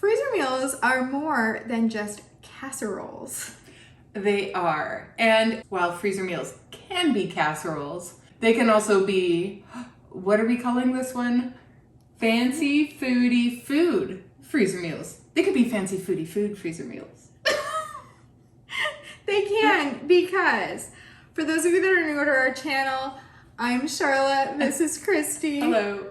freezer meals are more than just casseroles. They are. And while freezer meals can be casseroles, they can also be, what are we calling this one? Fancy foodie food freezer meals. They could be fancy foodie food freezer meals. They can, because for those of you that are new to our channel, I'm Charlotte, this is Christy. Hello.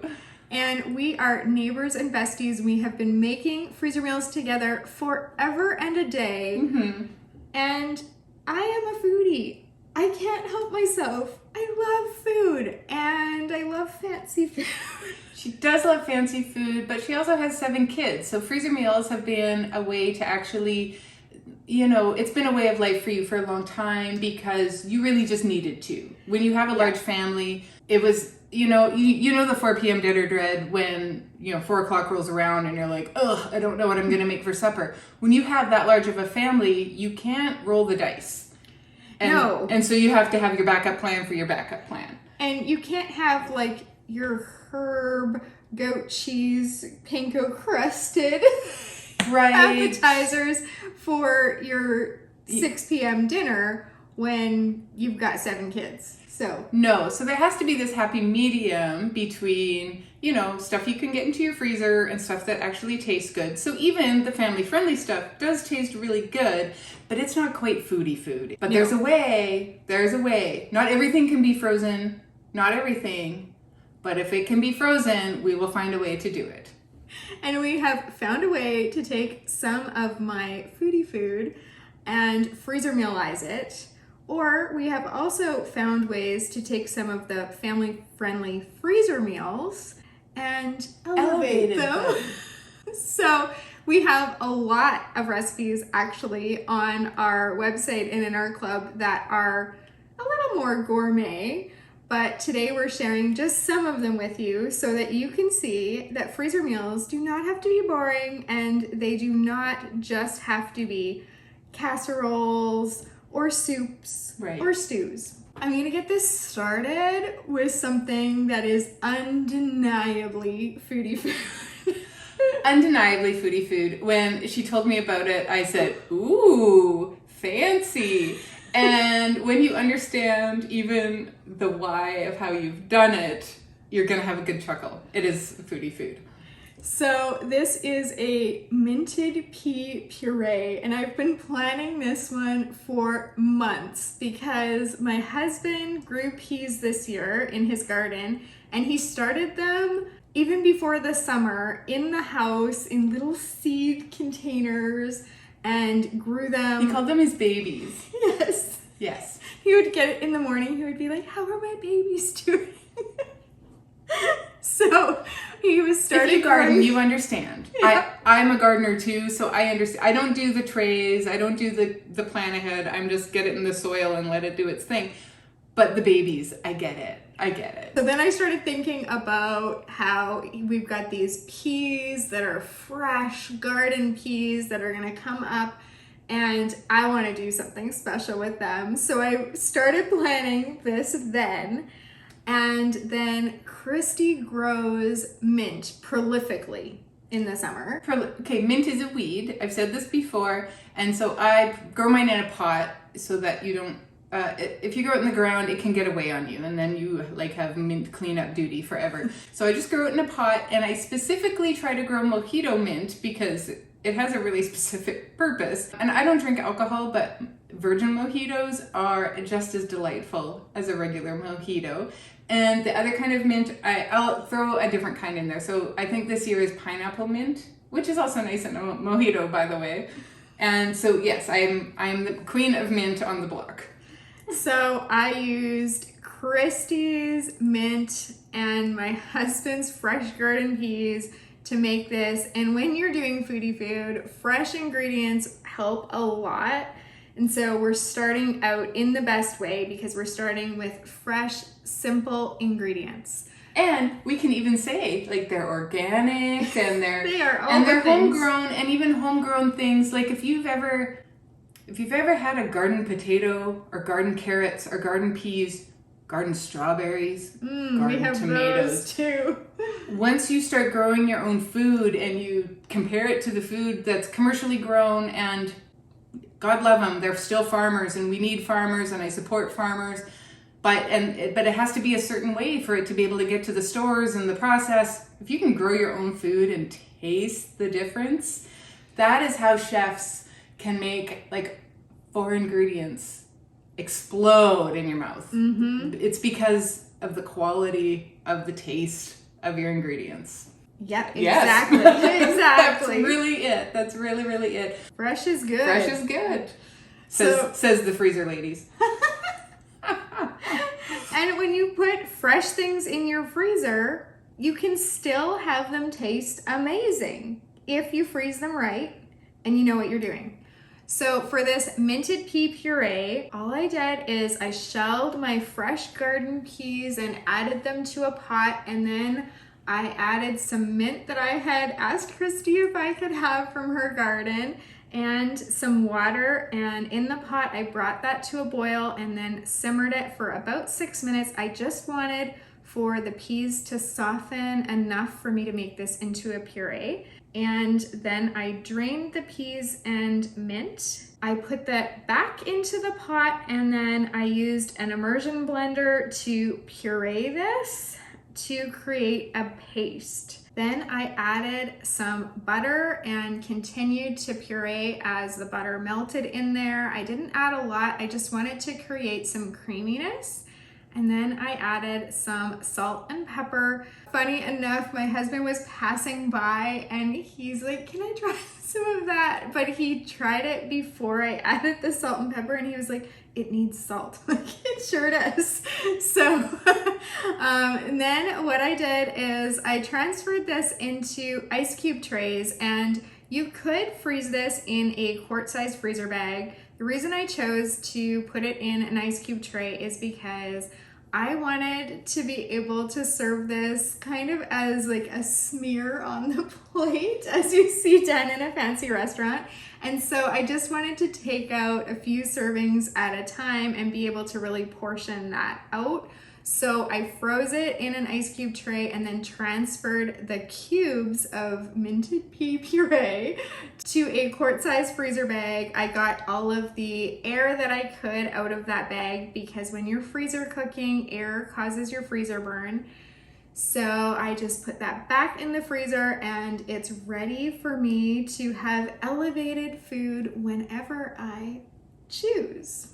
And we are neighbors and besties. We have been making freezer meals together forever and a day. Mm-hmm. And I am a foodie. I can't help myself. I love food and I love fancy food. She does love fancy food, but she also has 7 kids. So freezer meals have been a way to actually, it's been a way of life for you for a long time because you really just needed to. When you have a large family, it was, you know the 4 p.m. dinner dread when, 4 o'clock rolls around and you're like, ugh, I don't know what I'm going to make for supper. When you have that large of a family, you can't roll the dice. No. And so you have to have your backup plan for your backup plan. And you can't have like your herb, goat cheese, panko crusted appetizers for your 6 p.m. dinner when you've got 7 kids. So there has to be this happy medium between, stuff you can get into your freezer and stuff that actually tastes good. So even the family-friendly stuff does taste really good, but it's not quite foodie food. But there's a way. Not everything can be frozen, not everything, but if it can be frozen, we will find a way to do it. And we have found a way to take some of my foodie food and freezer mealize it. Or we have also found ways to take some of the family-friendly freezer meals and elevate them. So we have a lot of recipes actually on our website and in our club that are a little more gourmet. But today we're sharing just some of them with you so that you can see that freezer meals do not have to be boring and they do not just have to be casseroles or soups or stews. I'm gonna get this started with something that is undeniably foodie food. Undeniably foodie food. When she told me about it, I said, ooh, fancy. And when you understand even the why of how you've done it, you're gonna have a good chuckle. It is foodie food. So this is a minted pea puree, and I've been planning this one for months because my husband grew peas this year in his garden, and he started them even before the summer in the house in little seed containers and grew them. He called them his babies. Yes. Yes. He would get it in the morning. He would be like, how are my babies doing? So he was starting. If you garden, you understand. Yeah. I'm a gardener too, so I understand. I don't do the trays. I don't do the plan ahead. I'm just get it in the soil and let it do its thing. But the babies, I get it. So then I started thinking about how we've got these peas that are fresh garden peas that are gonna come up, and I want to do something special with them. So I started planning this then. And then Christy grows mint prolifically in the summer. Okay, mint is a weed. I've said this before. And so I grow mine in a pot so that you don't, if you grow it in the ground, it can get away on you. And then you have mint cleanup duty forever. So I just grow it in a pot, and I specifically try to grow mojito mint because it has a really specific purpose. And I don't drink alcohol, but virgin mojitos are just as delightful as a regular mojito. And the other kind of mint, I'll throw a different kind in there. So I think this year is pineapple mint, which is also nice in a mojito, by the way. And so yes, I am the queen of mint on the block. So I used Christy's mint and my husband's fresh garden peas to make this. And when you're doing foodie food, fresh ingredients help a lot. And so we're starting out in the best way because we're starting with fresh, simple ingredients. And we can even say they're organic and they're homegrown, and even homegrown things. Like if you've ever had a garden potato or garden carrots or garden peas, garden strawberries, We garden have tomatoes. those too. Once you start growing your own food and you compare it to the food that's commercially grown, and God love them, they're still farmers, and we need farmers, and I support farmers, but it has to be a certain way for it to be able to get to the stores and the process. If you can grow your own food and taste the difference, that is how chefs can make like 4 ingredients explode in your mouth. It's because of the quality of the taste of your ingredients. Yep, Yes. exactly. That's really it. That's really, really it. Fresh is good. Fresh is good, says the freezer ladies. And when you put fresh things in your freezer, you can still have them taste amazing if you freeze them right and you know what you're doing. So for this minted pea puree, all I did is I shelled my fresh garden peas and added them to a pot, and then I added some mint that I had asked Christy if I could have from her garden, and some water, and in the pot I brought that to a boil and then simmered it for about 6 minutes. I just wanted for the peas to soften enough for me to make this into a puree. And then I drained the peas and mint. I put that back into the pot, and then I used an immersion blender to puree this to create a paste. Then I added some butter and continued to puree as the butter melted in there. I didn't add a lot, I just wanted to create some creaminess. And then I added some salt and pepper. Funny enough, my husband was passing by and he's like, "Can I try some of that?" But he tried it before I added the salt and pepper, and he was like, "It needs salt." Like, it sure does. So, and then what I did is I transferred this into ice cube trays, and you could freeze this in a quart-sized freezer bag. The reason I chose to put it in an ice cube tray is because I wanted to be able to serve this kind of as like a smear on the plate, as you see done in a fancy restaurant. And so I just wanted to take out a few servings at a time and be able to really portion that out. So I froze it in an ice cube tray and then transferred the cubes of minted pea puree to a quart-sized freezer bag. I got all of the air that I could out of that bag, because when you're freezer cooking, air causes your freezer burn. So I just put that back in the freezer, and it's ready for me to have elevated food whenever I choose.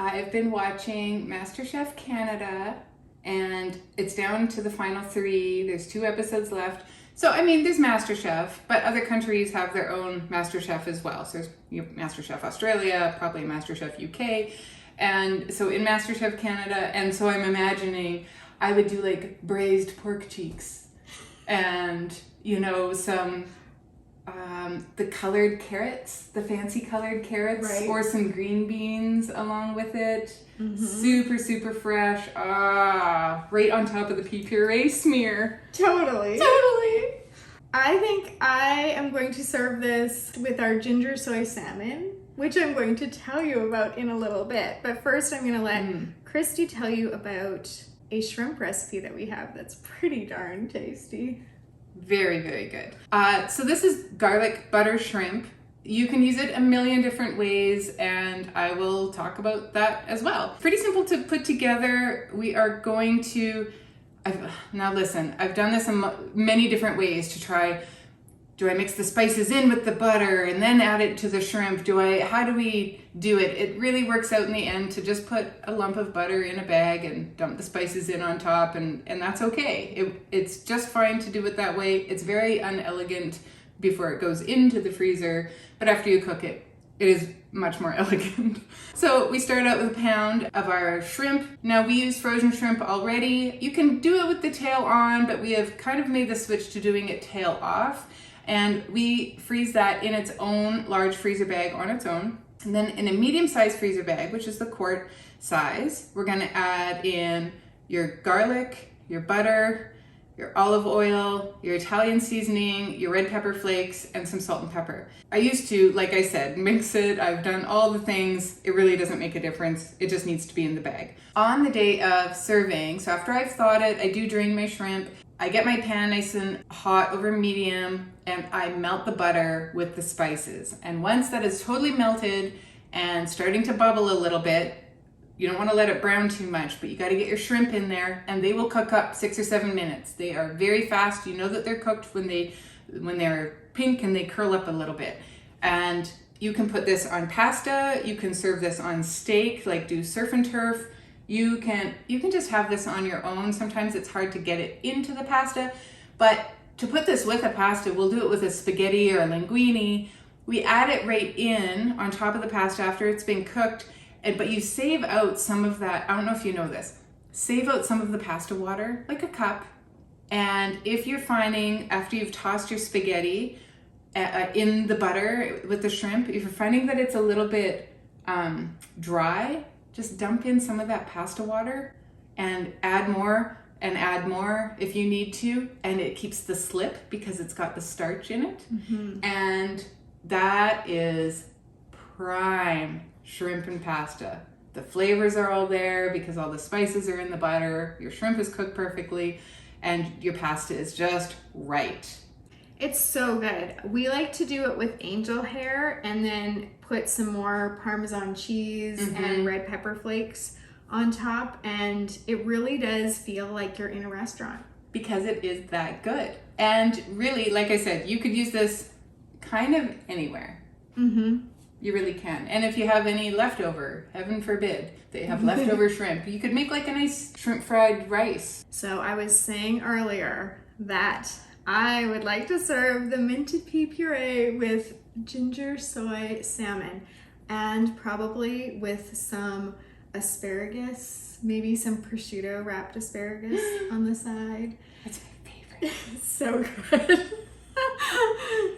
I've been watching MasterChef Canada, and it's down to the final 3. There's 2 episodes left. So, I mean, there's MasterChef, but other countries have their own MasterChef as well. So there's MasterChef Australia, probably MasterChef UK. And so in MasterChef Canada, and so I'm imagining I would do like braised pork cheeks and, you know, some the colored carrots, the fancy colored carrots, right, or some green beans along with it. Super, super fresh. Right on top of the pea puree smear. Totally. I think I am going to serve this with our ginger soy salmon, which I'm going to tell you about in a little bit. But first I'm going to let Christy tell you about a shrimp recipe that we have that's pretty darn tasty. Very, very good. So this is garlic butter shrimp. You can use it a million different ways, and I will talk about that as well. Pretty simple to put together. We are going to, now listen, I've done this in many different ways to try. Do I mix the spices in with the butter and then add it to the shrimp? How do we do it? It really works out in the end to just put a lump of butter in a bag and dump the spices in on top, and that's okay. It's just fine to do it that way. It's very unelegant before it goes into the freezer, but after you cook it, it is much more elegant. So we start out with a pound of our shrimp. Now we use frozen shrimp already. You can do it with the tail on, but we have kind of made the switch to doing it tail off. And we freeze that in its own large freezer bag on its own. And then in a medium-sized freezer bag, which is the quart size, we're gonna add in your garlic, your butter, your olive oil, your Italian seasoning, your red pepper flakes, and some salt and pepper. I used to, like I said, mix it. I've done all the things. It really doesn't make a difference. It just needs to be in the bag. On the day of serving, so after I've thawed it, I do drain my shrimp. I get my pan nice and hot over medium, and I melt the butter with the spices. And once that is totally melted and starting to bubble a little bit, you don't want to let it brown too much, but you got to get your shrimp in there, and they will cook up 6 or 7 minutes. They are very fast. You know that they're cooked when they're pink and they curl up a little bit. And you can put this on pasta. You can serve this on steak, like do surf and turf. You can just have this on your own. Sometimes it's hard to get it into the pasta, but to put this with a pasta, we'll do it with a spaghetti or a linguine. We add it right in on top of the pasta after it's been cooked. But you save out some of that, I don't know if you know this, save out some of the pasta water, like a cup. And if you're finding, after you've tossed your spaghetti in the butter with the shrimp, if you're finding that it's a little bit dry, just dump in some of that pasta water and add more if you need to. And it keeps the slip because it's got the starch in it. Mm-hmm. And that is prime shrimp and pasta. The flavors are all there because all the spices are in the butter. Your shrimp is cooked perfectly and your pasta is just right. It's so good. We like to do it with angel hair and then put some more Parmesan cheese and red pepper flakes on top, and it really does feel like you're in a restaurant. Because it is that good. And really, like I said, you could use this kind of anywhere. Mm-hmm. You really can. And if you have any leftover, heaven forbid, they have leftover shrimp, you could make like a nice shrimp fried rice. So I was saying earlier that I would like to serve the minted pea puree with ginger soy salmon and probably with some asparagus, maybe some prosciutto wrapped asparagus on the side. That's my favorite. So good.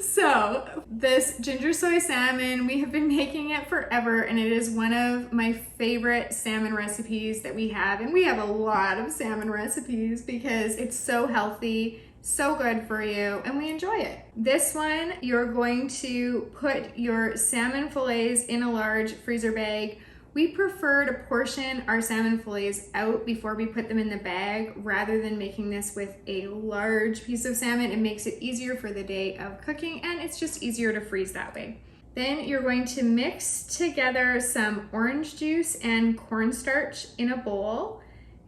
So this ginger soy salmon, we have been making it forever, and it is one of my favorite salmon recipes that we have. And we have a lot of salmon recipes because it's so healthy, so good for you, and we enjoy it. This one, you're going to put your salmon fillets in a large freezer bag. We prefer to portion our salmon fillets out before we put them in the bag rather than making this with a large piece of salmon. It makes it easier for the day of cooking, and it's just easier to freeze that way. Then you're going to mix together some orange juice and cornstarch in a bowl,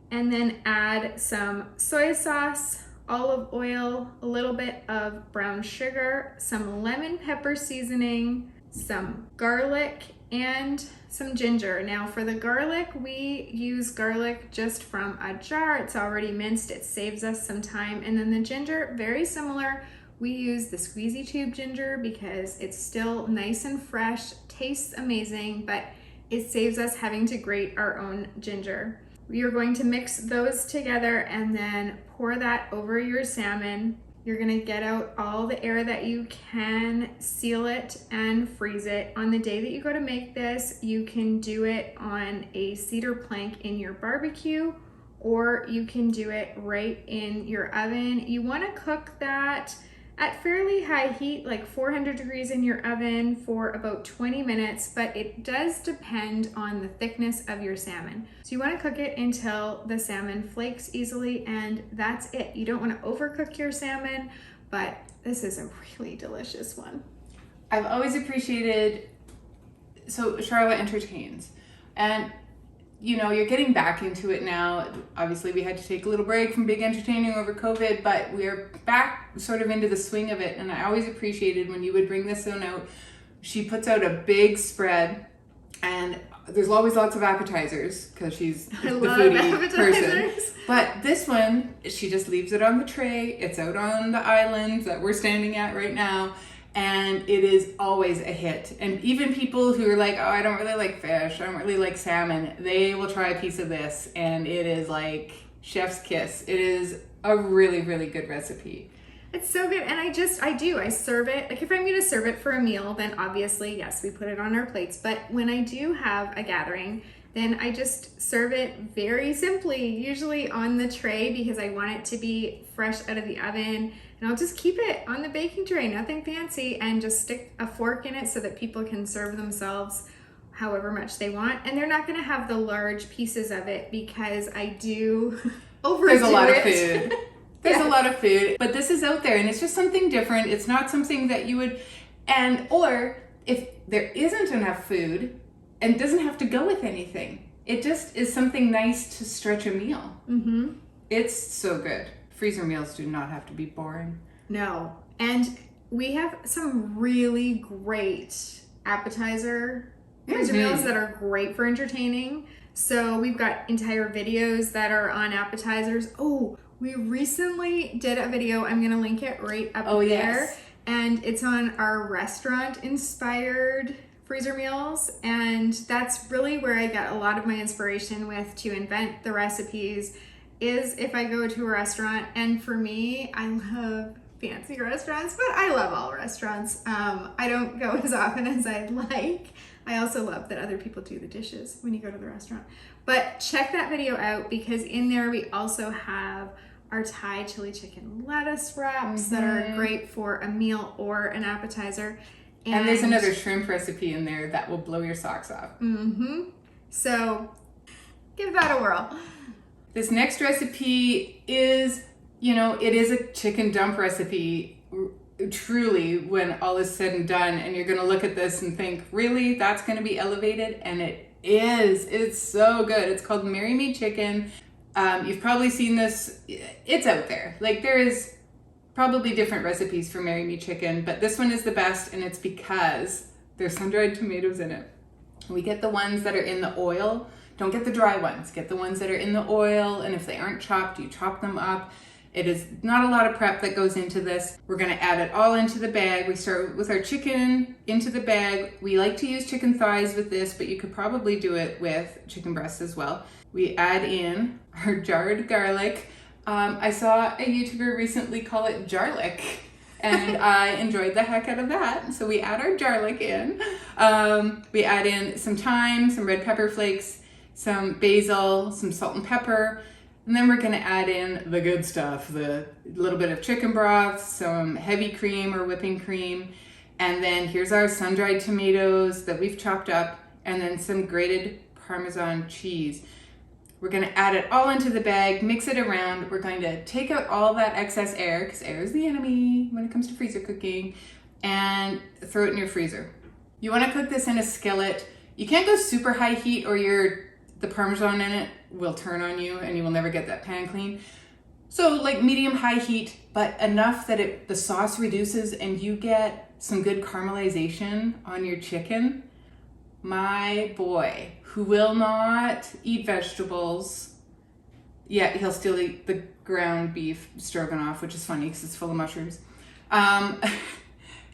and then add some soy sauce, olive oil, a little bit of brown sugar, some lemon pepper seasoning, some garlic, and some ginger. Now for the garlic, we use garlic just from a jar. It's already minced. It saves us some time. And then the ginger, very similar. We use the squeezy tube ginger because it's still nice and fresh, tastes amazing, but it saves us having to grate our own ginger. You're going to mix those together and then pour that over your salmon. You're gonna get out all the air that you can, seal it and freeze it. On the day that you go to make this, you can do it on a cedar plank in your barbecue, or you can do it right in your oven. You wanna cook that at fairly high heat, like 400 degrees in your oven for about 20 minutes, but it does depend on the thickness of your salmon. So you wanna cook it until the salmon flakes easily, and that's it. You don't wanna overcook your salmon, but this is a really delicious one. I've always appreciated, so Charlotte entertains, and you know, you're getting back into it now. Obviously, we had to take a little break from big entertaining over COVID, but we're back sort of into the swing of it. And I always appreciated when you would bring this one out. She puts out a big spread, and there's always lots of appetizers because she's the foodie person. But this one, she just leaves it on the tray. It's out on the island that we're standing at right now. And it is always a hit. And even people who are like, oh, I don't really like fish, I don't really like salmon, they will try a piece of this, and it is like chef's kiss. It is a really, really good recipe. It's so good, and I serve it. Like if I'm gonna serve it for a meal, then obviously, yes, we put it on our plates. But when I do have a gathering, then I just serve it very simply, usually on the tray because I want it to be fresh out of the oven. And I'll just keep it on the baking tray, nothing fancy, and just stick a fork in it so that people can serve themselves however much they want. And they're not gonna have the large pieces of it because I do overdo it. There's a lot of food. There's a lot of food, but this is out there and it's just something different. It's not something that you would, or if there isn't enough food, and it doesn't have to go with anything. It just is something nice to stretch a meal. Mm-hmm. It's so good. Freezer meals do not have to be boring. No. And we have some really great appetizer freezer meals that are great for entertaining. So we've got entire videos that are on appetizers. Oh, we recently did a video. I'm going to link it right up there. Yes. And it's on our restaurant-inspired freezer meals, and that's really where I get a lot of my inspiration with to invent the recipes, is if I go to a restaurant. And for me, I love fancy restaurants, but I love all restaurants. I don't go as often as I'd like. I also love that other people do the dishes when you go to the restaurant. But check that video out because in there we also have our Thai chili chicken lettuce wraps that are great for a meal or an appetizer. And there's another shrimp recipe in there that will blow your socks off. So give that a whirl. This next recipe is, it is a chicken dump recipe, truly, when all is said and done. And you're going to look at this and think, really? That's going to be elevated? And it is. It's so good. It's called Marry Me Chicken. You've probably seen this. It's out there. Like, there is probably different recipes for Marry Me Chicken, but this one is the best, and it's because there's sun-dried tomatoes in it. We get the ones that are in the oil. Don't get the dry ones. Get the ones that are in the oil, and if they aren't chopped, you chop them up. It is not a lot of prep that goes into this. We're gonna add it all into the bag. We start with our chicken into the bag. We like to use chicken thighs with this, but you could probably do it with chicken breasts as well. We add in our jarred garlic. I saw a YouTuber recently call it jarlic, and I enjoyed the heck out of that. So we add our jarlic in. We add in some thyme, some red pepper flakes, some basil, some salt and pepper, and then we're gonna add in the good stuff, the little bit of chicken broth, some heavy cream or whipping cream, and then here's our sun-dried tomatoes that we've chopped up, and then some grated Parmesan cheese. We're going to add it all into the bag, mix it around. We're going to take out all that excess air, because air is the enemy when it comes to freezer cooking, and throw it in your freezer. You want to cook this in a skillet. You can't go super high heat or the Parmesan in it will turn on you and you will never get that pan clean. So like medium high heat, but enough that the sauce reduces and you get some good caramelization on your chicken. My boy, who will not eat vegetables, yet he'll still eat the ground beef stroganoff, which is funny because it's full of mushrooms.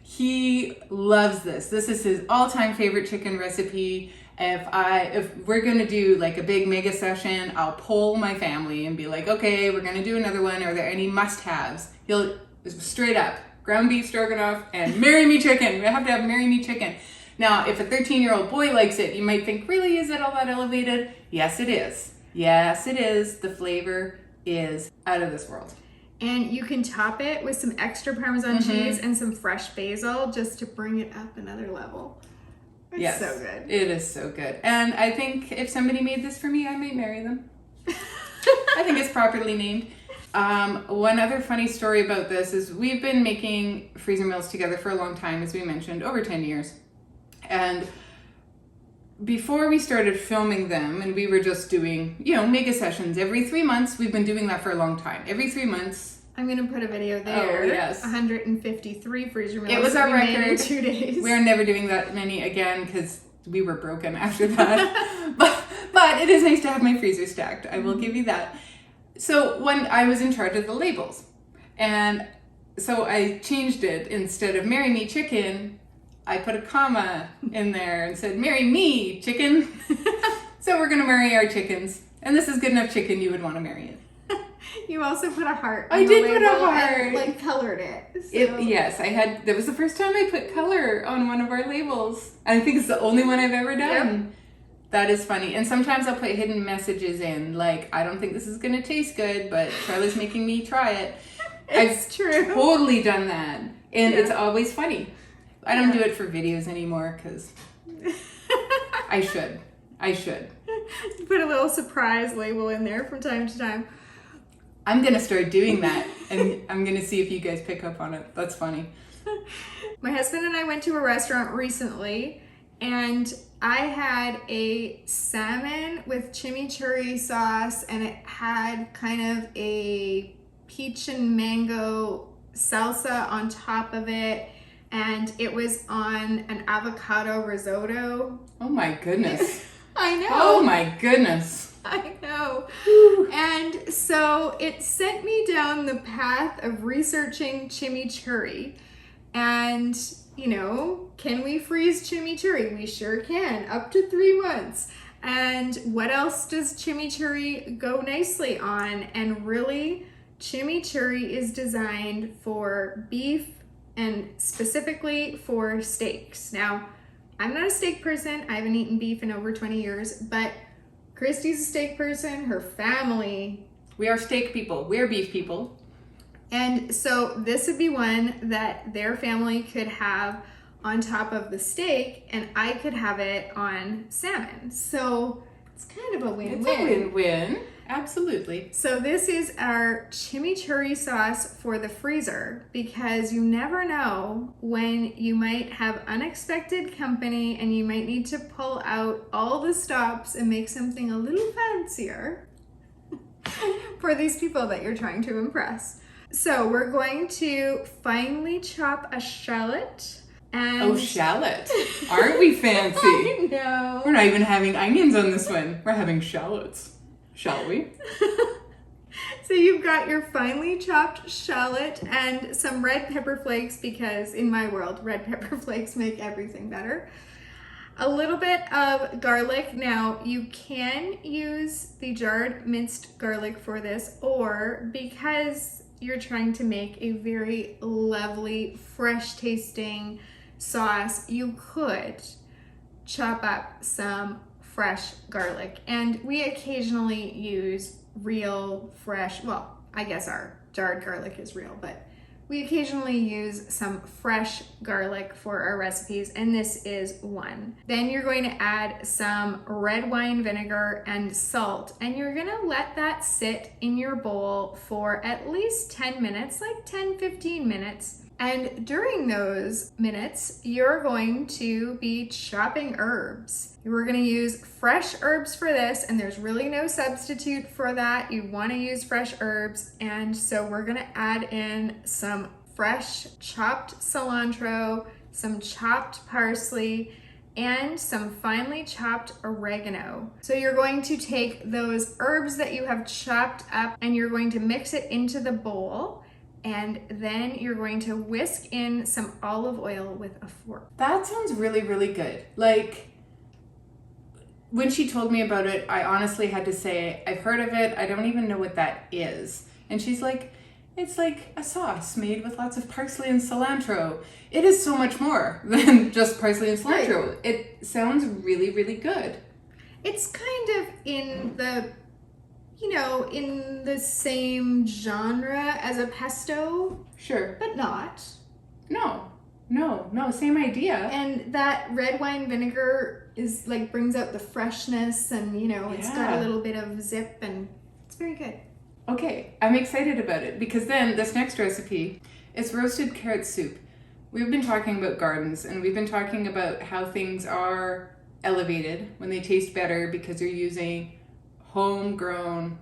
He loves this. This is his all-time favorite chicken recipe. If we're gonna do like a big mega session, I'll poll my family and be like, okay, we're gonna do another one. Are there any must-haves? He'll straight up ground beef stroganoff and Marry Me Chicken. We have to have Marry Me Chicken. Now, if a 13-year-old boy likes it, you might think, really, is it all that elevated? Yes, it is. Yes, it is. The flavor is out of this world. And you can top it with some extra Parmesan cheese and some fresh basil just to bring it up another level. It's so good. It is so good. And I think if somebody made this for me, I might marry them. I think it's properly named. One other funny story about this is we've been making freezer meals together for a long time, as we mentioned, over 10 years. And before we started filming them, and we were just doing, mega sessions every 3 months, we've been doing that for a long time. Every 3 months. I'm going to put a video there. Oh, yes. 153 freezer meals. It was our record. In 2 days. We're never doing that many again because we were broken after that. but it is nice to have my freezer stacked. I will give you that. So when I was in charge of the labels, and so I changed it. Instead of Marry Me Chicken, I put a comma in there and said, Marry Me Chicken. So we're going to marry our chickens. And this is good enough chicken you would want to marry it. You also put a heart. I did put a heart. And, like, colored it. So. Yes, that was the first time I put color on one of our labels. I think it's the only one I've ever done. That is funny. And sometimes I'll put hidden messages in, like, I don't think this is going to taste good, but Charlie's making me try it. It's true. Totally done that. And it's always funny. I don't do it for videos anymore because I should. Put a little surprise label in there from time to time. I'm going to start doing that, and I'm going to see if you guys pick up on it. That's funny. My husband and I went to a restaurant recently, and I had a salmon with chimichurri sauce, and it had kind of a peach and mango salsa on top of it, and it was on an avocado risotto. Oh my goodness. I know. Oh my goodness. I know. And so it sent me down the path of researching chimichurri. And, you know, can we freeze chimichurri? We sure can, up to 3 months. And what else does chimichurri go nicely on? And really, chimichurri is designed for beef and specifically for steaks. Now, I'm not a steak person. I haven't eaten beef in over 20 years, but Christy's a steak person, her family. We are steak people. We're beef people. And so this would be one that their family could have on top of the steak, and I could have it on salmon. So it's kind of a win-win. It's a win-win. Absolutely. So this is our chimichurri sauce for the freezer, because you never know when you might have unexpected company and you might need to pull out all the stops and make something a little fancier for these people that you're trying to impress. So we're going to finely chop a shallot. And oh, shallot. Aren't we fancy? I know. We're not even having onions on this one. We're having shallots. Shall we? So you've got your finely chopped shallot and some red pepper flakes, because in my world, red pepper flakes make everything better. A little bit of garlic. Now, you can use the jarred minced garlic for this, or because you're trying to make a very lovely, fresh tasting sauce, you could chop up some fresh garlic. And we occasionally use real, fresh, well, I guess our jarred garlic is real, but we occasionally use some fresh garlic for our recipes, and this is one. Then you're going to add some red wine vinegar and salt, and you're gonna let that sit in your bowl for at least 10 minutes, like 10-15 minutes. And during those minutes, you're going to be chopping herbs. We're gonna use fresh herbs for this, and there's really no substitute for that. You wanna use fresh herbs, and so we're gonna add in some fresh chopped cilantro, some chopped parsley, and some finely chopped oregano. So you're going to take those herbs that you have chopped up, and you're going to mix it into the bowl. And then you're going to whisk in some olive oil with a fork. That sounds really, really good. Like, when she told me about it, I honestly had to say, I've heard of it, I don't even know what that is. And she's like, it's like a sauce made with lots of parsley and cilantro. It is so much more than just parsley and cilantro. Right. It sounds really, really good. It's kind of in the, you know, in the same genre as a pesto. Sure. But not. No, same idea. And that red wine vinegar is like, brings out the freshness, and, you know, it's got a little bit of zip, and it's very good. Okay, I'm excited about it, because then this next recipe is roasted carrot soup. We've been talking about gardens, and we've been talking about how things are elevated when they taste better because you're using homegrown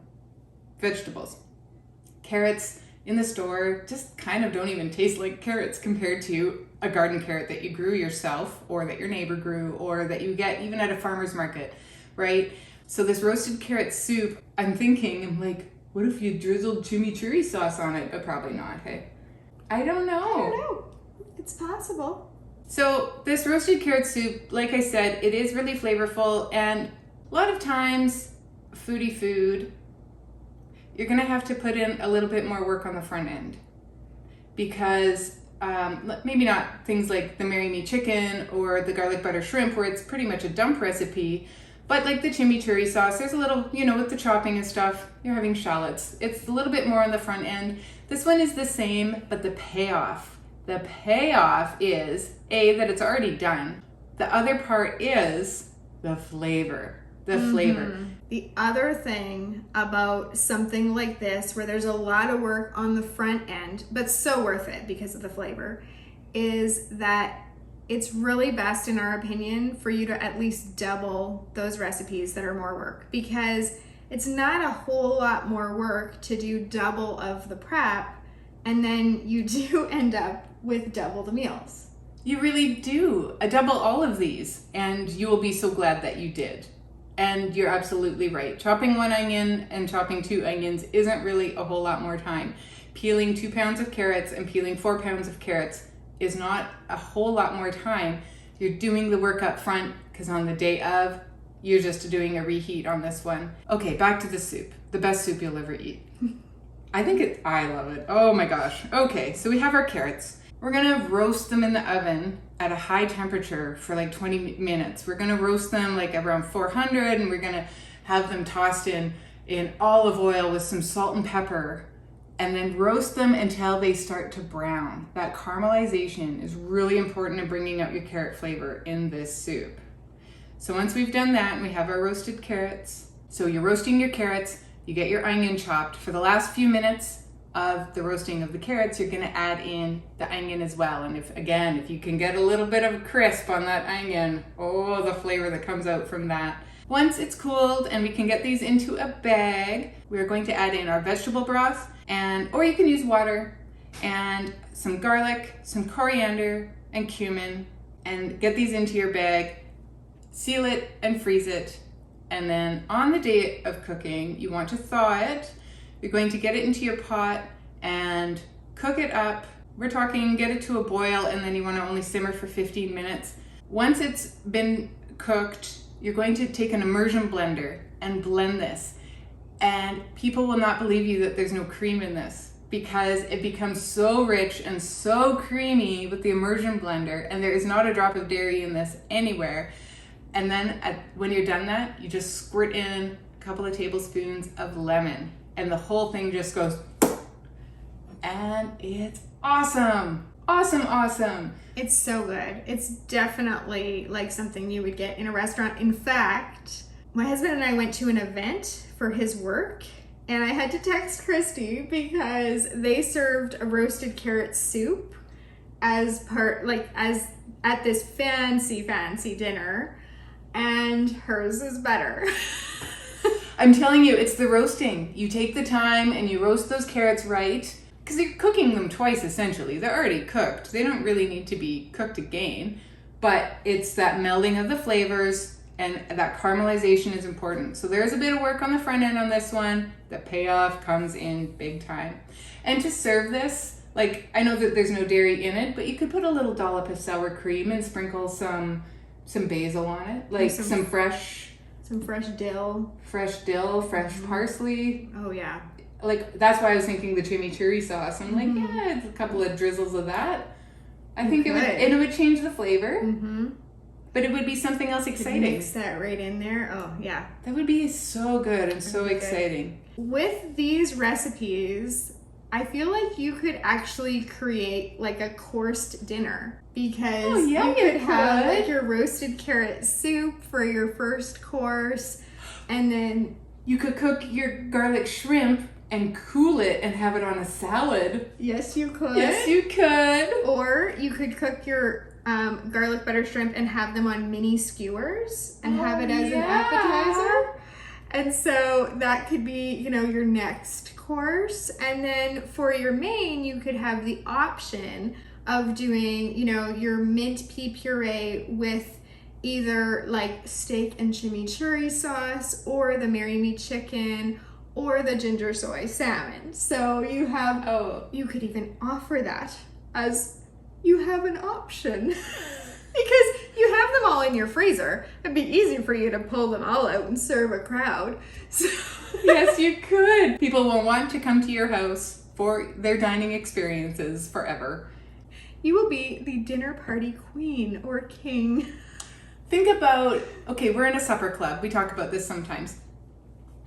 vegetables. Carrots in the store just kind of don't even taste like carrots compared to a garden carrot that you grew yourself, or that your neighbor grew, or that you get even at a farmer's market, right? So this roasted carrot soup, I'm like, what if you drizzled chimichurri sauce on it? But probably not, hey? I don't know. It's possible. So this roasted carrot soup, like I said, it is really flavorful, and a lot of times foodie food, you're gonna have to put in a little bit more work on the front end, because maybe not things like the Marry Me chicken or the garlic butter shrimp, where it's pretty much a dump recipe, But like the chimichurri sauce, there's a little, you know, with the chopping and stuff, you're having shallots. It's a little bit more on the front end. This one is the same, but the payoff is that it's already done. The other part is the flavor. The other thing about something like this, where there's a lot of work on the front end, but so worth it because of the flavor, is that it's really best, in our opinion, for you to at least double those recipes that are more work, because it's not a whole lot more work to do double of the prep, and then you do end up with double the meals. You really do. Double all of these, and you will be so glad that you did. And you're absolutely right. Chopping 1 onion and chopping 2 onions isn't really a whole lot more time. Peeling 2 pounds of carrots and peeling 4 pounds of carrots is not a whole lot more time. You're doing the work up front, because on the day of, you're just doing a reheat on this one. Okay, back to the soup. The best soup you'll ever eat. I love it. Oh my gosh. Okay, so we have our carrots. We're gonna roast them in the oven at a high temperature for like 20 minutes. We're gonna roast them like around 400, and we're gonna have them tossed in olive oil with some salt and pepper, and then roast them until they start to brown. That caramelization is really important in bringing out your carrot flavor in this soup. So once we've done that and we have our roasted carrots, so you're roasting your carrots, you get your onion chopped. For the last few minutes of the roasting of the carrots, you're gonna add in the onion as well. And if you can get a little bit of crisp on that onion, oh, the flavor that comes out from that. Once it's cooled and we can get these into a bag, we're going to add in our vegetable broth, or you can use water, and some garlic, some coriander, and cumin, and get these into your bag, seal it and freeze it. And then on the day of cooking, you want to thaw it. You're going to get it into your pot and cook it up. We're talking get it to a boil, and then you want to only simmer for 15 minutes. Once it's been cooked, you're going to take an immersion blender and blend this. And people will not believe you that there's no cream in this, because it becomes so rich and so creamy with the immersion blender, and there is not a drop of dairy in this anywhere. And then when you're done that, you just squirt in a couple of tablespoons of lemon, and the whole thing just goes, and it's awesome. Awesome. It's so good. It's definitely like something you would get in a restaurant. In fact, my husband and I went to an event for his work, and I had to text Christy because they served a roasted carrot soup as at this fancy dinner, and hers is better. I'm telling you, it's the roasting. You take the time and you roast those carrots right, because you're cooking them twice essentially. They're already cooked. They don't really need to be cooked again, but it's that melding of the flavors, and that caramelization is important. So there's a bit of work on the front end on this one. The payoff comes in big time. And to serve this, like, I know that there's no dairy in it, but you could put a little dollop of sour cream and sprinkle some basil on it, like some fresh dill, fresh parsley. Oh yeah. Like, that's why I was thinking the chimichurri sauce. I'm like, yeah, it's a couple of drizzles of that. I think it would change the flavor. Mm-hmm. But it would be something else exciting. Mix that right in there. Oh, yeah. That would be so good and so exciting. With these recipes, I feel like you could actually create like a coursed dinner, because you could have like your roasted carrot soup for your first course, and then you could cook your garlic shrimp and cool it and have it on a salad. Yes, you could. Yes, you could. Or you could cook your garlic butter shrimp and have them on mini skewers and have it as an appetizer. And so that could be, your next course. And then for your main, you could have the option of doing, your mint pea puree with either like steak and chimichurri sauce, or the Marry Me chicken, or the ginger soy salmon. So you have, you could even offer that as you have an option. Because you have them all in your freezer. It'd be easy for you to pull them all out and serve a crowd. So yes, you could. People will want to come to your house for their dining experiences forever. You will be the dinner party queen or king. think about, okay, we're in a supper club. We talk about this sometimes.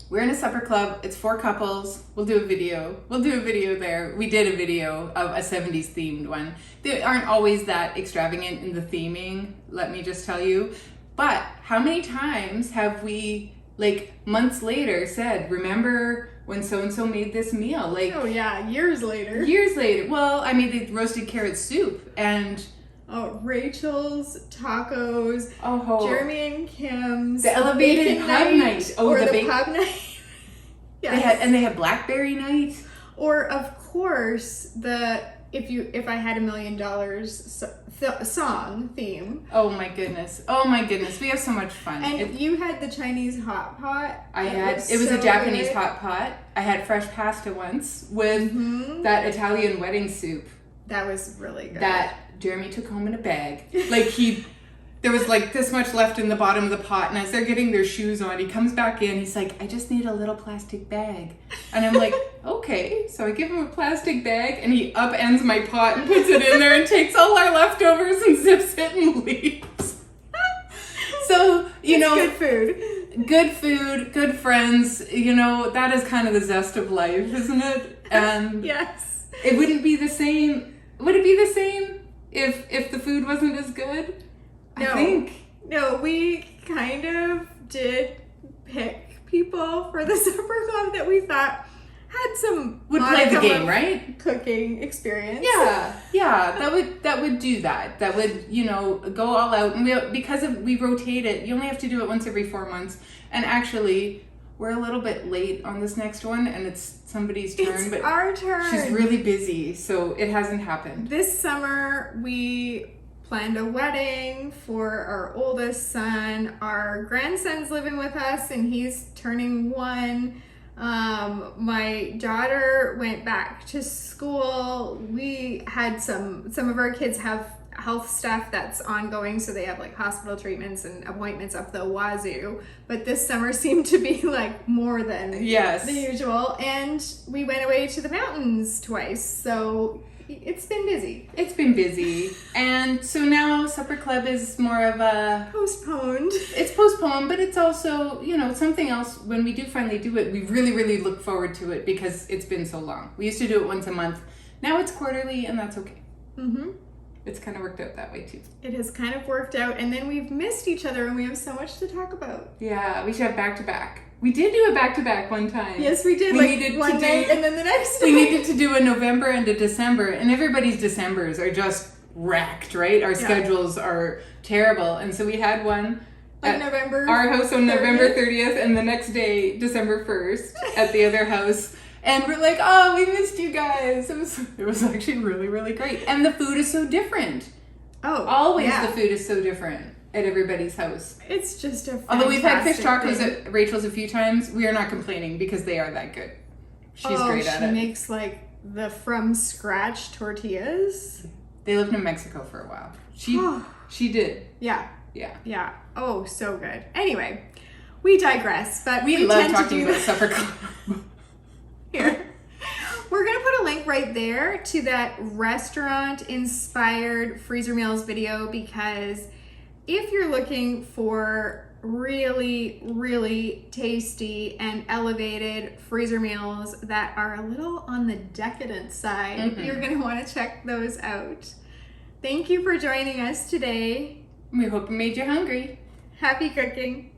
We're in a supper club. It's 4 couples. We'll do a video. There. We did a video of a 70s themed one. They aren't always that extravagant in the theming, let me just tell you. But how many times have we, like, months later said, remember when so-and-so made this meal? Like, oh yeah, years later. Well, I made the roasted carrot soup and... Oh, Rachel's tacos. Oh, Jeremy and Kim's. The elevated pub night. Oh, or the pub night. Yes. They had blackberry night. Or of course the if I had $1 million song theme. Oh my goodness. We have so much fun. And you had the Chinese hot pot. It was a Japanese hot pot. I had fresh pasta once with that Italian wedding soup. That was really good. That Jeremy took home in a bag. Like there was like this much left in the bottom of the pot, and as they're getting their shoes on, he comes back in, he's like, I just need a little plastic bag. And I'm like, okay. So I give him a plastic bag, and he upends my pot and puts it in there and takes all our leftovers and zips it and leaves. So, good food, good friends, that is kind of the zest of life, isn't it? And yes. It wouldn't be the same. Would it be the same if the food wasn't as good? No. I think. No, we kind of did pick people for the supper club that we thought had some would play the game, right? Cooking experience. Yeah, that would do that. That would, go all out. And because we rotate it, you only have to do it once every 4 months. And actually, we're a little bit late on this next one, and it's somebody's turn. It's our turn. She's really busy, so it hasn't happened. This summer, we planned a wedding for our oldest son. Our grandson's living with us, and he's turning 1. My daughter went back to school. We had some of our kids have health stuff that's ongoing, so they have like hospital treatments and appointments up the wazoo, but this summer seemed to be like more than the usual, and we went away to the mountains twice, so it's been busy. And so now supper club is more of a postponed, but it's also something else. When we do finally do it, we really look forward to it because it's been so long. We used to do it once a month. Now it's quarterly, and that's okay. It's kind of worked out that way too. It has kind of worked out, and then we've missed each other, and we have so much to talk about. Yeah, we should have back-to-back. We did do a back-to-back one time. Yes, we did. One night and then the next night. We needed to do a November and a December, and everybody's Decembers are just wrecked, right? Our schedules are terrible, and so we had one at November. Our house on November 30th, and the next day, December 1st, at the other house. And we're like, oh, we missed you guys. It was actually really great. And the food is so different. Oh, always the food is so different at everybody's house. It's just a fantastic. Although we've had fish tacos at Rachel's a few times, we are not complaining because they are that good. She's great at it. She makes like the from scratch tortillas. They lived in Mexico for a while. She did. Yeah. Oh, so good. Anyway, we digress, but we love talking about supper club. Here. We're going to put a link right there to that restaurant-inspired freezer meals video, because if you're looking for really tasty and elevated freezer meals that are a little on the decadent side, you're going to want to check those out. Thank you for joining us today. We hope it made you hungry. Happy cooking.